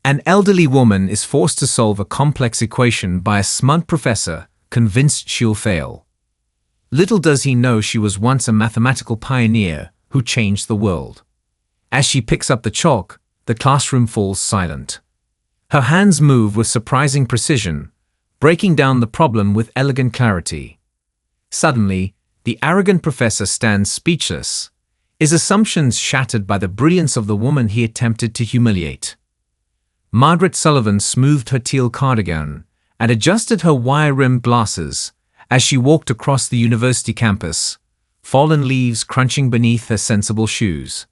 An elderly woman is forced to solve a complex equation by a smug professor convinced she'll fail. Little does he know she was once a mathematical pioneer who changed the world. As she picks up the chalk, the classroom falls silent. Her hands move with surprising precision, breaking down the problem with elegant clarity. Suddenly, the arrogant professor stands speechless, his assumptions shattered by the brilliance of the woman he attempted to humiliate. Margaret Sullivan smoothed her teal cardigan and adjusted her wire-rimmed glasses as she walked across the university campus, fallen leaves crunching beneath her sensible shoes.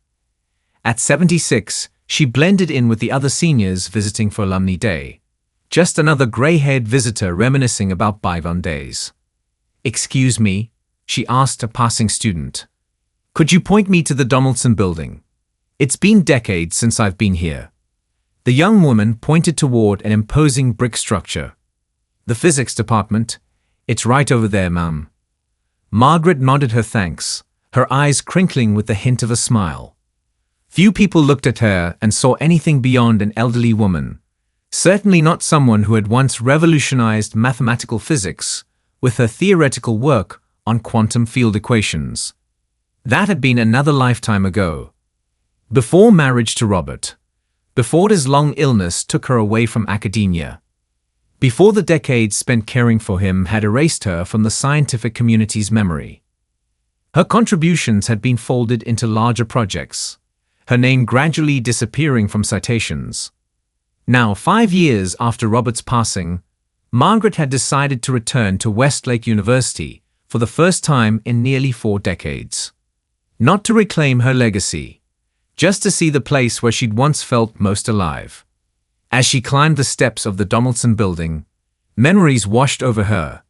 At 76, she blended in with the other seniors visiting for Alumni Day, just another gray-haired visitor reminiscing about bygone days. "Excuse me," she asked a passing student. "Could you point me to the Donaldson building? It's been decades since I've been here." The young woman pointed toward an imposing brick structure. "The physics department. It's right over there, ma'am." Margaret nodded her thanks, her eyes crinkling with the hint of a smile. Few people looked at her and saw anything beyond an elderly woman, certainly not someone who had once revolutionized mathematical physics with her theoretical work on quantum field equations. That had been another lifetime ago. Before marriage to Robert. Before his long illness took her away from academia. Before the decades spent caring for him had erased her from the scientific community's memory. Her contributions had been folded into larger projects, her name gradually disappearing from citations. Now, 5 years after Robert's passing, Margaret had decided to return to Westlake University for the first time in nearly 4 decades. Not to reclaim her legacy, just to see the place where she'd once felt most alive. As she climbed the steps of the Donaldson building, memories washed over her.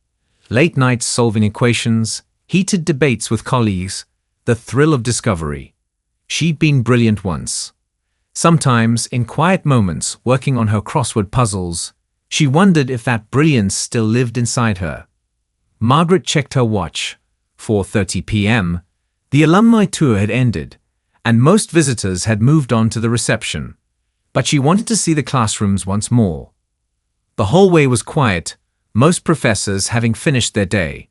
Late nights solving equations, heated debates with colleagues, the thrill of discovery. She'd been brilliant once. Sometimes, in quiet moments working on her crossword puzzles, she wondered if that brilliance still lived inside her. Margaret checked her watch. 4:30 p.m. The alumni tour had ended, and most visitors had moved on to the reception. But she wanted to see the classrooms once more. The hallway was quiet, most professors having finished their day.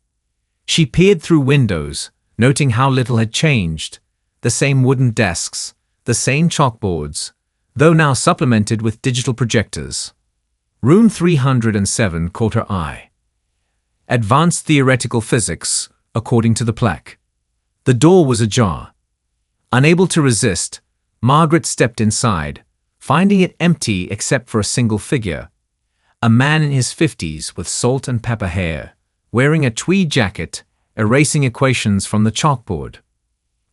She peered through windows, noting how little had changed. The same wooden desks, the same chalkboards, though now supplemented with digital projectors. Room 307 caught her eye. Advanced Theoretical Physics, according to the plaque. The door was ajar. Unable to resist, Margaret stepped inside, finding it empty except for a single figure. A man in his 50s with salt and pepper hair, wearing a tweed jacket, erasing equations from the chalkboard.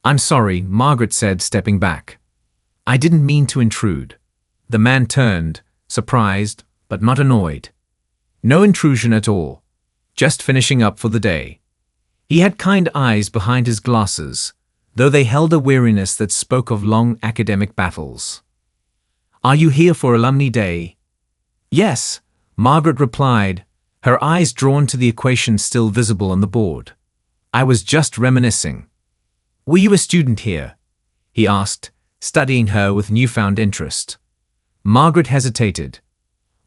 "I'm sorry," Margaret said, stepping back. "I didn't mean to intrude." The man turned, surprised, but not annoyed. No intrusion at all. Just finishing up for the day. He had kind eyes behind his glasses, though they held a weariness that spoke of long academic battles. "Are you here for Alumni Day?" "Yes," Margaret replied, her eyes drawn to the equation still visible on the board. "I was just reminiscing." "Were you a student here?" he asked, studying her with newfound interest. Margaret hesitated.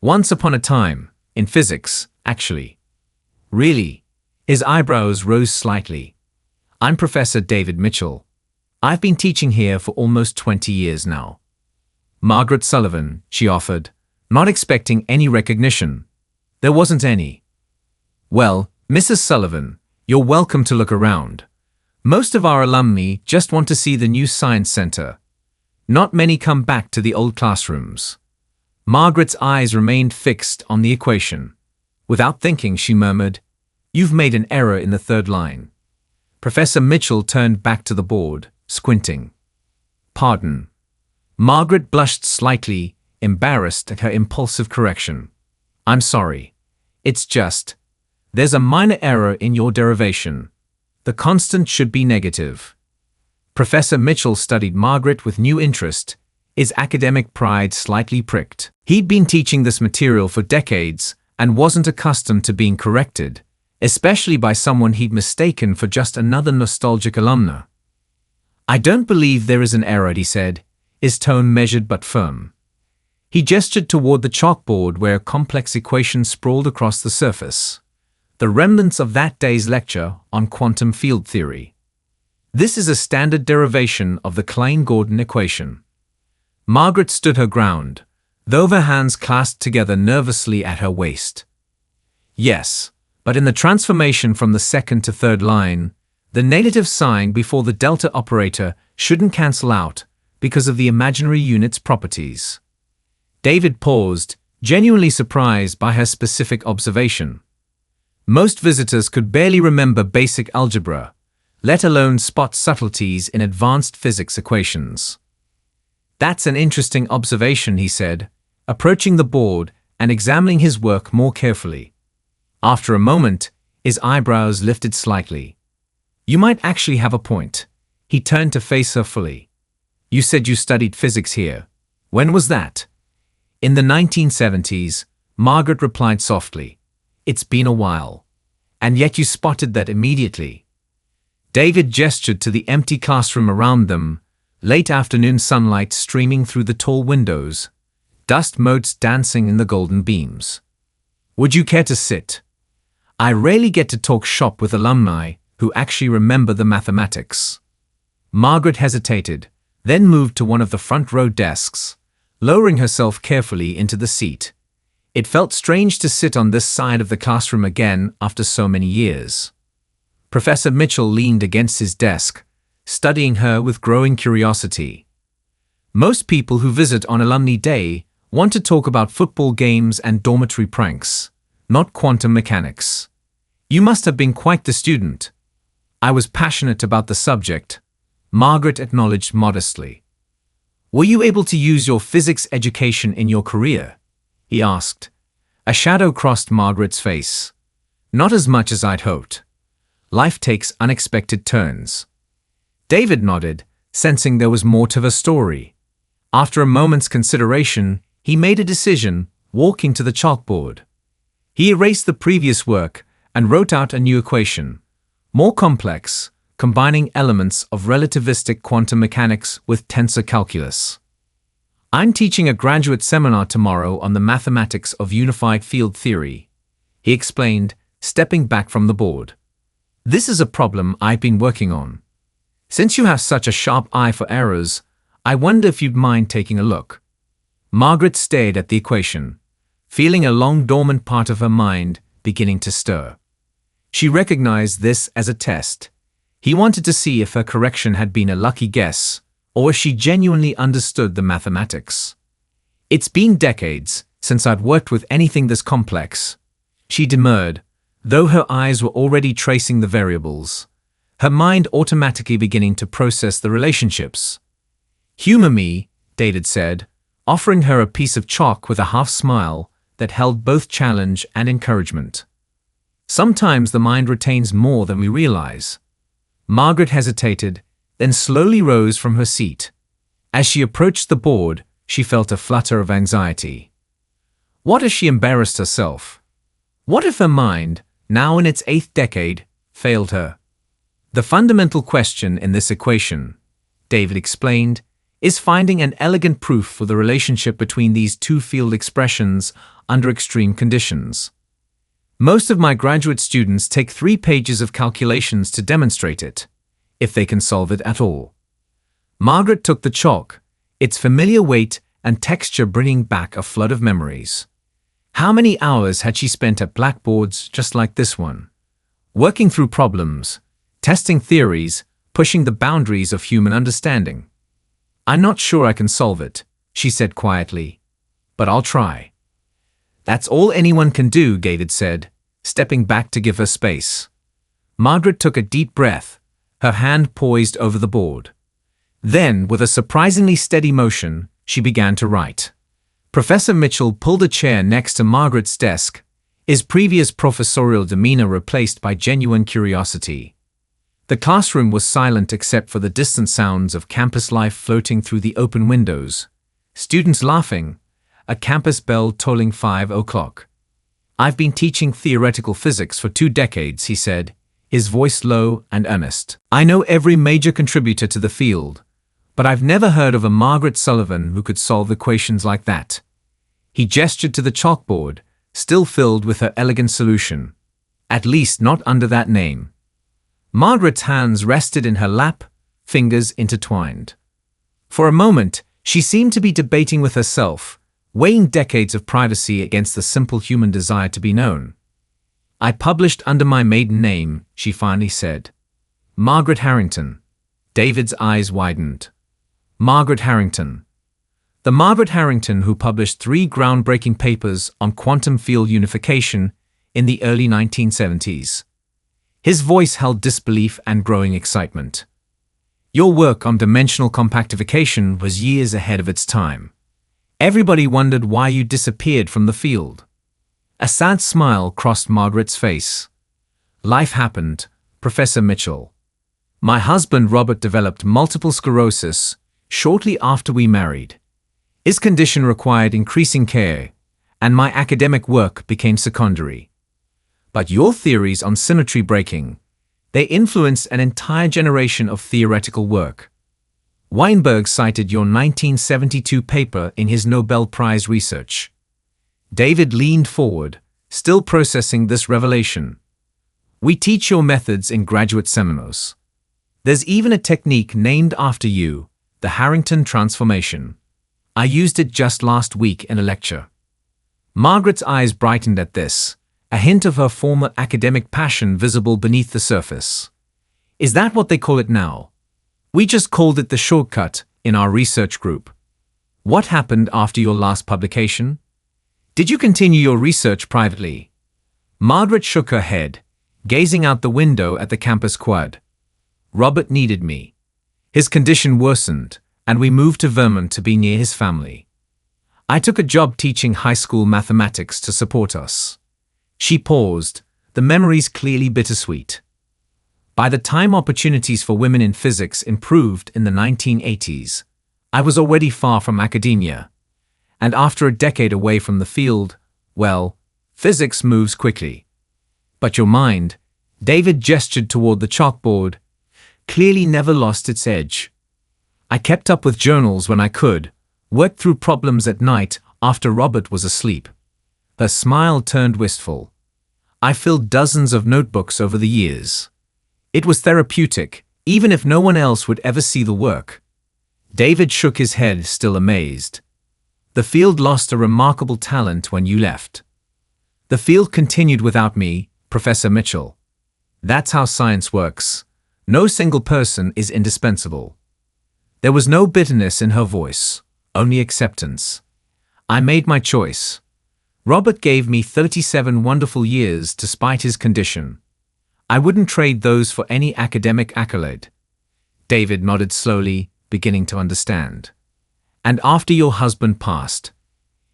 "Once upon a time, in physics, actually." "Really?" His eyebrows rose slightly. "I'm Professor David Mitchell. I've been teaching here for almost 20 years now." "Margaret Sullivan," she offered, not expecting any recognition. There wasn't any. "Well, Mrs. Sullivan, you're welcome to look around. Most of our alumni just want to see the new science center. Not many come back to the old classrooms." Margaret's eyes remained fixed on the equation. Without thinking, she murmured, "You've made an error in the 3rd line." Professor Mitchell turned back to the board, squinting. "Pardon." Margaret blushed slightly, embarrassed at her impulsive correction. "I'm sorry. It's just, there's a minor error in your derivation. The constant should be negative." Professor Mitchell studied Margaret with new interest, his academic pride slightly pricked. He'd been teaching this material for decades and wasn't accustomed to being corrected, especially by someone he'd mistaken for just another nostalgic alumna. "I don't believe there is an error," he said, his tone measured but firm. He gestured toward the chalkboard where a complex equation sprawled across the surface, the remnants of that day's lecture on quantum field theory. This is a standard derivation of the Klein-Gordon equation. Margaret stood her ground, though her hands clasped together nervously at her waist. Yes, but in the transformation from the second to third line, the negative sign before the delta operator shouldn't cancel out because of the imaginary unit's properties. David paused, genuinely surprised by her specific observation. Most visitors could barely remember basic algebra, let alone spot subtleties in advanced physics equations. "That's an interesting observation," he said, approaching the board and examining his work more carefully. After a moment, his eyebrows lifted slightly. "You might actually have a point." He turned to face her fully. "You said you studied physics here. When was that?" "In the 1970s, Margaret replied softly. "It's been a while. And yet you spotted that immediately." David gestured to the empty classroom around them, late afternoon sunlight streaming through the tall windows, dust motes dancing in the golden beams. "Would you care to sit? I rarely get to talk shop with alumni who actually remember the mathematics." Margaret hesitated, then moved to one of the front row desks, lowering herself carefully into the seat. It felt strange to sit on this side of the classroom again after so many years. Professor Mitchell leaned against his desk, studying her with growing curiosity. Most people who visit on Alumni Day want to talk about football games and dormitory pranks, not quantum mechanics. "You must have been quite the student." "I was passionate about the subject," Margaret acknowledged modestly. "Were you able to use your physics education in your career?" he asked. A shadow crossed Margaret's face. "Not as much as I'd hoped. Life takes unexpected turns." David nodded, sensing there was more to the story. After a moment's consideration, he made a decision, walking to the chalkboard. He erased the previous work and wrote out a new equation, more complex, combining elements of relativistic quantum mechanics with tensor calculus. "I'm teaching a graduate seminar tomorrow on the mathematics of unified field theory," he explained, stepping back from the board. "This is a problem I've been working on. Since you have such a sharp eye for errors, I wonder if you'd mind taking a look." Margaret stared at the equation, feeling a long dormant part of her mind beginning to stir. She recognized this as a test. He wanted to see if her correction had been a lucky guess, or if she genuinely understood the mathematics. "It's been decades since I'd worked with anything this complex," she demurred, though her eyes were already tracing the variables, her mind automatically beginning to process the relationships. "Humor me," David said, offering her a piece of chalk with a half smile that held both challenge and encouragement. "Sometimes the mind retains more than we realize." Margaret hesitated, then slowly rose from her seat. As she approached the board, she felt a flutter of anxiety. What if she embarrassed herself? What if her mind, now in its 8th decade, failed her? "The fundamental question in this equation," David explained, "is finding an elegant proof for the relationship between these two field expressions under extreme conditions. Most of my graduate students take 3 pages of calculations to demonstrate it, if they can solve it at all." Margaret took the chalk, its familiar weight and texture bringing back a flood of memories. How many hours had she spent at blackboards just like this one, working through problems, testing theories, pushing the boundaries of human understanding? "I'm not sure I can solve it," she said quietly, "but I'll try." "That's all anyone can do," David said, stepping back to give her space. Margaret took a deep breath, her hand poised over the board. Then, with a surprisingly steady motion, she began to write. Professor Mitchell pulled a chair next to Margaret's desk, his previous professorial demeanor replaced by genuine curiosity. The classroom was silent except for the distant sounds of campus life floating through the open windows, students laughing, a campus bell tolling 5 o'clock. "I've been teaching theoretical physics for 2 decades, he said, his voice low and earnest. "I know every major contributor to the field, but I've never heard of a Margaret Sullivan who could solve equations like that." He gestured to the chalkboard, still filled with her elegant solution. At least not under that name. Margaret's hands rested in her lap, fingers intertwined. For a moment, she seemed to be debating with herself, weighing decades of privacy against the simple human desire to be known. "I published under my maiden name," she finally said. "Margaret Harrington." David's eyes widened. Margaret Harrington. The Margaret Harrington who published 3 groundbreaking papers on quantum field unification in the early 1970s. His voice held disbelief and growing excitement. "Your work on dimensional compactification was years ahead of its time. Everybody wondered why you disappeared from the field." A sad smile crossed Margaret's face. "Life happened, Professor Mitchell. My husband Robert developed multiple sclerosis shortly after we married. His condition required increasing care, and my academic work became secondary. But your theories on symmetry breaking, they influenced an entire generation of theoretical work." Weinberg cited your 1972 paper in his Nobel Prize research. David leaned forward, still processing this revelation. "We teach your methods in graduate seminars. There's even a technique named after you, the Harrington transformation. I used it just last week in a lecture." Margaret's eyes brightened at this, a hint of her former academic passion visible beneath the surface. "Is that what they call it now? We just called it the shortcut in our research group. What happened after your last publication? Did you continue your research privately?" Margaret shook her head, gazing out the window at the campus quad. "Robert needed me. His condition worsened, and we moved to Vermont to be near his family. I took a job teaching high school mathematics to support us." She paused, the memories clearly bittersweet. "By the time opportunities for women in physics improved in the 1980s, I was already far from academia. And after a decade away from the field, well, physics moves quickly. But your mind," David gestured toward the chalkboard, "clearly never lost its edge. I kept up with journals when I could, worked through problems at night after Robert was asleep." Her smile turned wistful. "I filled dozens of notebooks over the years. It was therapeutic, even if no one else would ever see the work." David shook his head, still amazed. "The field lost a remarkable talent when you left." "The field continued without me, Professor Mitchell. That's how science works. No single person is indispensable." There was no bitterness in her voice, only acceptance. "I made my choice. Robert gave me 37 wonderful years despite his condition. I wouldn't trade those for any academic accolade." David nodded slowly, beginning to understand. "And after your husband passed,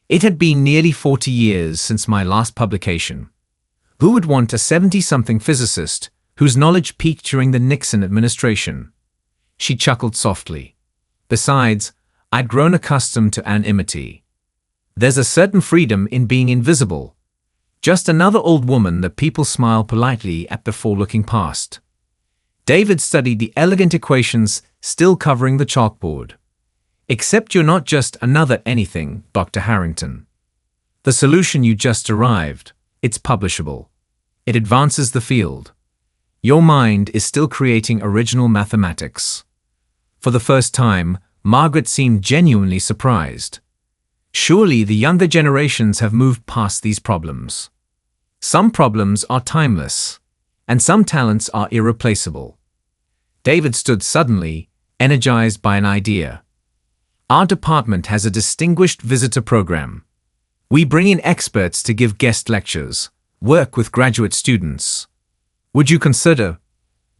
it had been nearly 40 years since my last publication. Who would want a 70-something physicist whose knowledge peaked during the Nixon administration?" She chuckled softly. "Besides, I'd grown accustomed to anonymity. There's a certain freedom in being invisible. Just another old woman that people smile politely at before looking past." David studied the elegant equations still covering the chalkboard. "Except you're not just another anything, Dr. Harrington. The solution you just arrived, it's publishable. It advances the field. Your mind is still creating original mathematics." For the first time, Margaret seemed genuinely surprised. Surely the younger generations have moved past these problems. Some problems are timeless, and some talents are irreplaceable. David stood suddenly, energized by an idea. "Our department has a distinguished visitor program. We bring in experts to give guest lectures, work with graduate students. Would you consider—"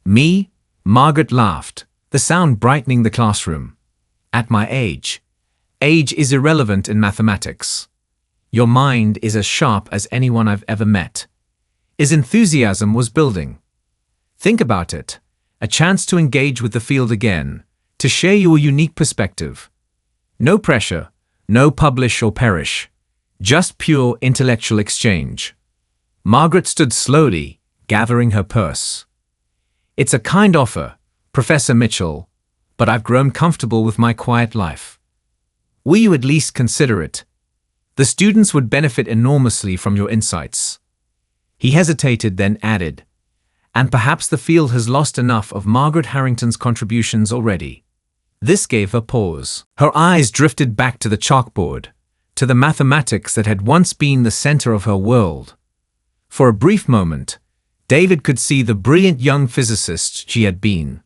"Me?" Margaret laughed, the sound brightening the classroom. "At my age. Age is irrelevant in mathematics. Your mind is as sharp as anyone I've ever met." His enthusiasm was building. "Think about it. A chance to engage with the field again, to share your unique perspective. No pressure, no publish or perish. Just pure intellectual exchange." Margaret stood slowly, gathering her purse. "It's a kind offer, Professor Mitchell, but I've grown comfortable with my quiet life. Will you at least consider it?" The students would benefit enormously from your insights. He hesitated, then added, and perhaps the field has lost enough of Margaret Harrington's contributions already. This gave her pause. Her eyes drifted back to the chalkboard, to the mathematics that had once been the center of her world. For a brief moment, David could see the brilliant young physicist she had been,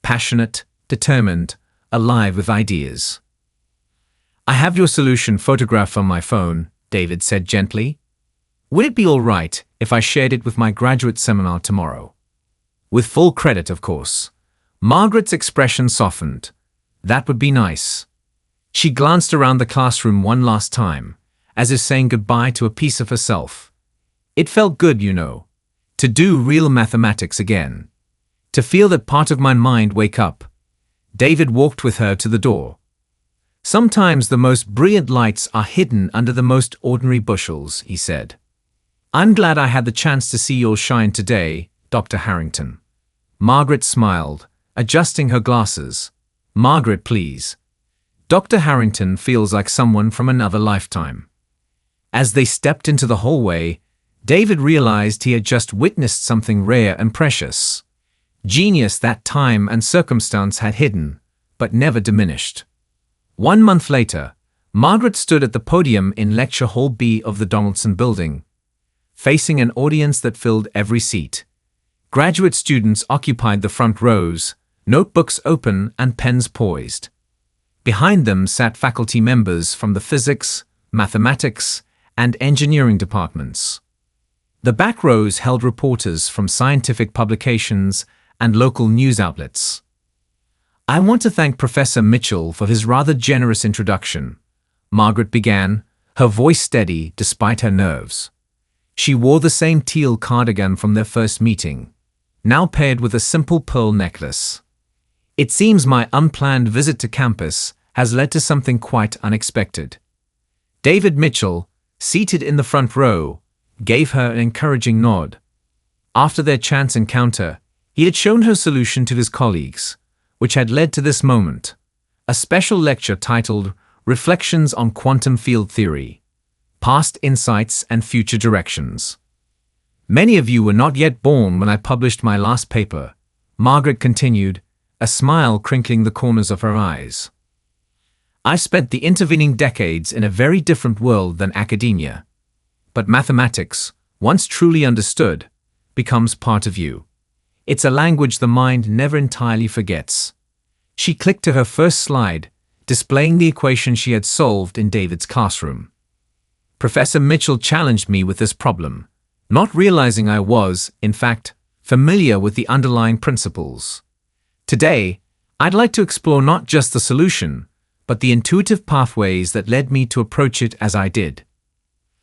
passionate, determined, alive with ideas. I have your solution photographed on my phone, David said gently. Would it be all right if I shared it with my graduate seminar tomorrow? With full credit, of course. Margaret's expression softened. That would be nice. She glanced around the classroom one last time, as if saying goodbye to a piece of herself. It felt good, you know, to do real mathematics again. To feel that part of my mind wake up. David walked with her to the door. Sometimes the most brilliant lights are hidden under the most ordinary bushels, he said. I'm glad I had the chance to see yours shine today, Dr. Harrington. Margaret smiled, adjusting her glasses. Margaret, please. Dr. Harrington feels like someone from another lifetime. As they stepped into the hallway, David realized he had just witnessed something rare and precious. Genius that time and circumstance had hidden, but never diminished. 1 month later, Margaret stood at the podium in Lecture Hall B of the Donaldson Building, facing an audience that filled every seat. Graduate students occupied the front rows, notebooks open and pens poised. Behind them sat faculty members from the physics, mathematics, and engineering departments. The back rows held reporters from scientific publications and local news outlets. I want to thank Professor Mitchell for his rather generous introduction, Margaret began, her voice steady despite her nerves. She wore the same teal cardigan from their first meeting, now paired with a simple pearl necklace. It seems my unplanned visit to campus has led to something quite unexpected. David Mitchell, seated in the front row, gave her an encouraging nod. After their chance encounter, he had shown her solution to his colleagues, which had led to this moment, a special lecture titled Reflections on Quantum Field Theory, Past Insights and Future Directions. Many of you were not yet born when I published my last paper, Margaret continued, a smile crinkling the corners of her eyes. I spent the intervening decades in a very different world than academia. But mathematics, once truly understood, becomes part of you. It's a language the mind never entirely forgets. She clicked to her first slide, displaying the equation she had solved in David's classroom. Professor Mitchell challenged me with this problem, not realizing I was, in fact, familiar with the underlying principles. Today, I'd like to explore not just the solution, but the intuitive pathways that led me to approach it as I did.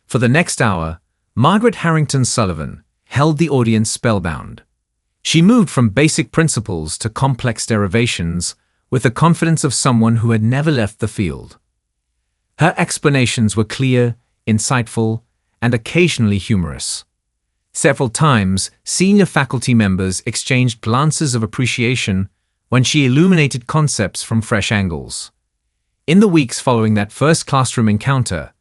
For the next hour, Margaret Harrington Sullivan held the audience spellbound. She moved from basic principles to complex derivations with the confidence of someone who had never left the field. Her explanations were clear, insightful, and occasionally humorous. Several times, senior faculty members exchanged glances of appreciation when she illuminated concepts from fresh angles. In the weeks following that first classroom encounter,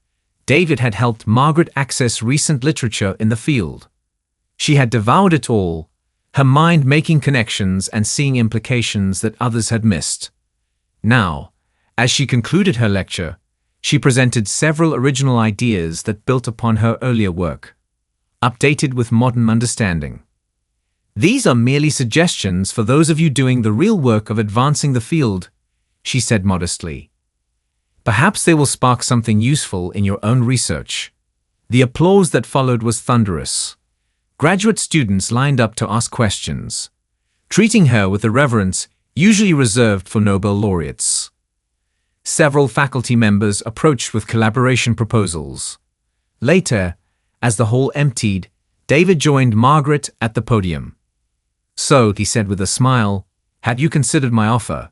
David had helped Margaret access recent literature in the field. She had devoured it all, her mind making connections and seeing implications that others had missed. Now, as she concluded her lecture, she presented several original ideas that built upon her earlier work, updated with modern understanding. These are merely suggestions for those of you doing the real work of advancing the field, she said modestly. Perhaps they will spark something useful in your own research. The applause that followed was thunderous. Graduate students lined up to ask questions, treating her with the reverence usually reserved for Nobel laureates. Several faculty members approached with collaboration proposals. Later, as the hall emptied, David joined Margaret at the podium. So, he said with a smile, have you considered my offer?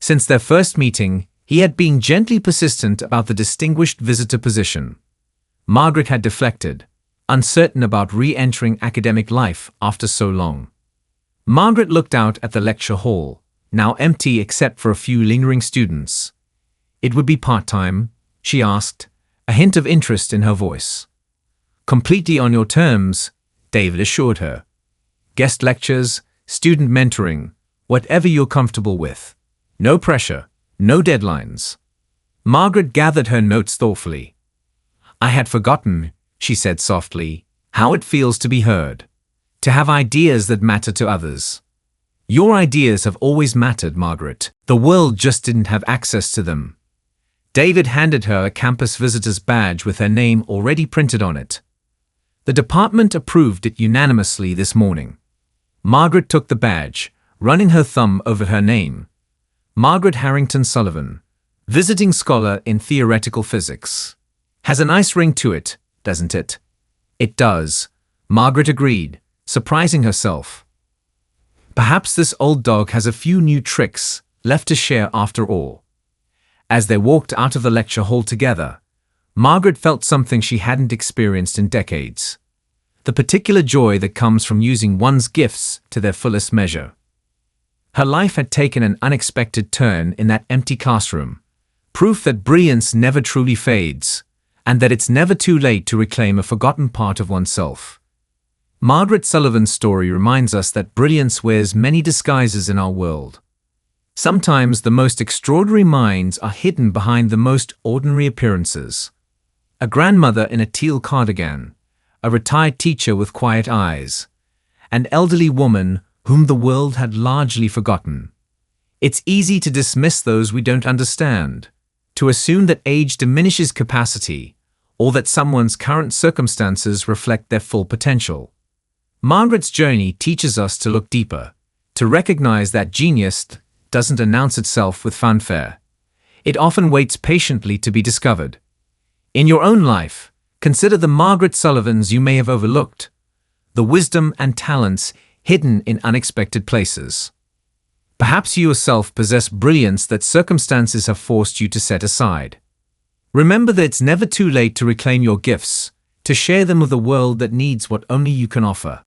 Since their first meeting, he had been gently persistent about the distinguished visitor position. Margaret had deflected, uncertain about re-entering academic life after so long. Margaret looked out at the lecture hall, now empty except for a few lingering students. It would be part-time, she asked, a hint of interest in her voice. "Completely on your terms," David assured her. "Guest lectures, student mentoring, whatever you're comfortable with. No pressure, no deadlines." Margaret gathered her notes thoughtfully. "I had forgotten," she said softly, "how it feels to be heard. To have ideas that matter to others. Your ideas have always mattered, Margaret. The world just didn't have access to them." David handed her a campus visitor's badge with her name already printed on it. The department approved it unanimously this morning. Margaret took the badge, running her thumb over her name. Margaret Harrington Sullivan, visiting scholar in theoretical physics. "Has a nice ring to it, doesn't it?" "It does," Margaret agreed, surprising herself. Perhaps this old dog has a few new tricks left to share after all. As they walked out of the lecture hall together, Margaret felt something she hadn't experienced in decades. The particular joy that comes from using one's gifts to their fullest measure. Her life had taken an unexpected turn in that empty classroom, proof that brilliance never truly fades, and that it's never too late to reclaim a forgotten part of oneself. Margaret Sullivan's story reminds us that brilliance wears many disguises in our world. Sometimes the most extraordinary minds are hidden behind the most ordinary appearances. A grandmother in a teal cardigan, a retired teacher with quiet eyes, an elderly woman whom the world had largely forgotten. It's easy to dismiss those we don't understand, to assume that age diminishes capacity, or that someone's current circumstances reflect their full potential. Margaret's journey teaches us to look deeper, to recognize that genius doesn't announce itself with fanfare. It often waits patiently to be discovered. In your own life, consider the Margaret Sullivans you may have overlooked, the wisdom and talents hidden in unexpected places. Perhaps you yourself possess brilliance that circumstances have forced you to set aside. Remember that it's never too late to reclaim your gifts, to share them with a world that needs what only you can offer.